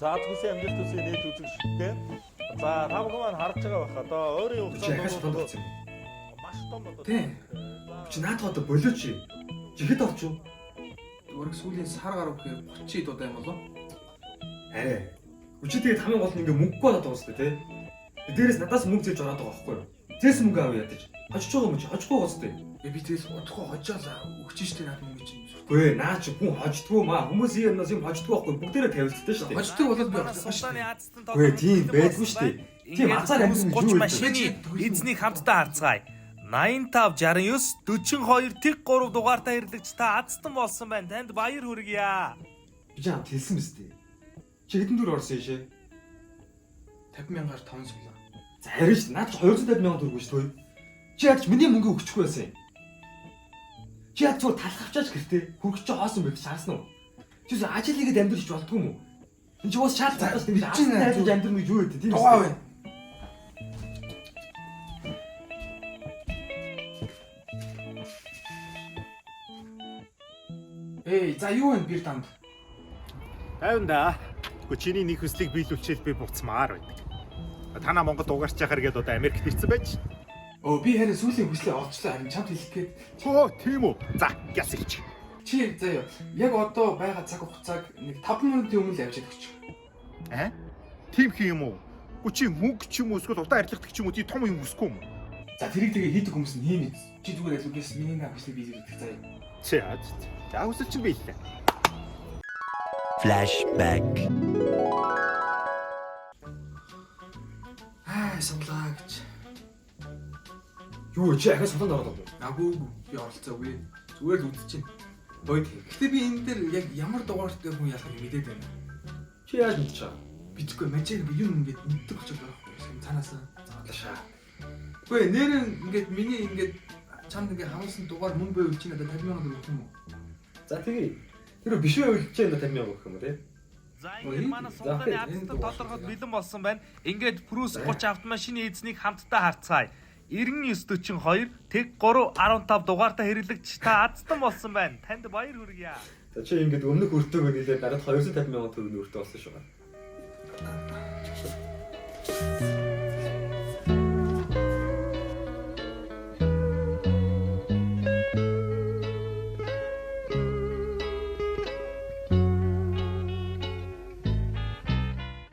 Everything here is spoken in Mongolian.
За түгсэн амжилт төсөө нээж үзэгчтэй. За та бүхэн маань харж байгаа баха. Одоо өөрийн хугацаанд маш том одоо. Тий. Чи наадах одоо болооч. Жихэд авч юу? Өөрөг сүүлийн сар гаруй гэхээр 30 удаа юм болов? Арай. Өчигд тэгээд хамгийн гол нь ингээ мөнгөгүй болоод байгаа шүү дээ, тий. Дээрээс надаас мөнгө зээлж ороод байгаа байхгүй юу? Зээс мөнгө авъя ядаж. Хожиж байгаа юм чи хожихгүй гоос дээ. Би тэгээс удахгүй хожоолаа өгч штэ наад мөнгө чинь. Үгүй ээ, наа чи хүн хождгоо маа. Хүмүүс юм хождгоо байхгүй бүгдээрээ тавилттай шүү дээ. Хождог болоод би хожохгүй штэ. Үгүй ээ, тийм байдгүй шүү дээ. Тийм азар амжилт 30 машины эзнийг хамтдаа харцгаая. 85 69 42 тэг 3 дугаартай хэрэглэгч та азтан болсон байна. Танд баяр хүргье. Би жаа хэлсэн мэт дээ. Чи хэдэн төгрөг орсон шээ? 50,000-аар 5 суулаа. За харин шүү дээ. Наад чи 250,000 төгрөг шүү дээ. Чи яаж миний мөнгө өгчихгүй байсан юм? Чи яг зүгээр талах авчаач гэртээ хөргөж чи хоосон байх шаасан уу? Чи ажил хийгээд амьдрч болдгоо юм уу? Энд чи уус шаал цааш ингэж найдаж амьдрах гэж юу гэдэг тийм үү? Тугаа бай. За юу вэ бир танд? Тайванда. Гэхдээ чиний нэг хүслийг биелүүлчихэл би буцмаар байдаг. Танаа Монгол дугаарч яхаар гээд одоо Америкт ирсэн байж. Би харин сүүлийн хүслээ олчлаа харин чамд хэлэх гээд. Оо тийм үү. За яс илч. Чи заяа яг одоо байгаа цаг хугацааг нэг 5 минутын өмнө л авчиад өгч. Тийм хий юм уу? Чи мөнгө ч юм уу эсвэл удаа арилгадаг ч юм уу тий том юм өсөхгүй юм уу? За тэрийг тэгээ хийдэг хүмүүс нь хийнэ. Чи зүгээр алгаас миний нэг хүслийг биелүүлдэг заяа. За хүсэл чинь биелээ. Flashback. Сонлаа гэж. Юу чи ахаа суланд ороод байна. Агуу би оролцоогүй. Зүгээр л үдчихээн. Бод. Гэтэ би энэ дээр яг ямар дугаартай хүн ялахыг мэдээд байна. Чи яаж мэдчихэ? Битгэхгүй мачиг би юм ингэж мэддэг болчиход байгаа байхгүй. Цаанаас Задлашаа. үгүй нэр нь ингэж миний ингэж чамд ингэ хамсан дугаар мөн байвал чи надад 50,000 төгрөг өгөх юм уу? За тэгээ. Тэр биш байвал чи энэ 50,000 өгөх юм уу те? За ингээд манай суулганы азтан тодорхой бэлэн болсон байна. Ингээд Прус 30 автомашины эзнийг хамтдаа харцгаая. 9942 тэг 315 дугаартай хэрэглэгч та азтан болсон байна. Танд баяр хүргье. За чи ингээд өмнөх өртөөгөө нийлээд дараад 250,000 төгрөг өртөө болсон шүү.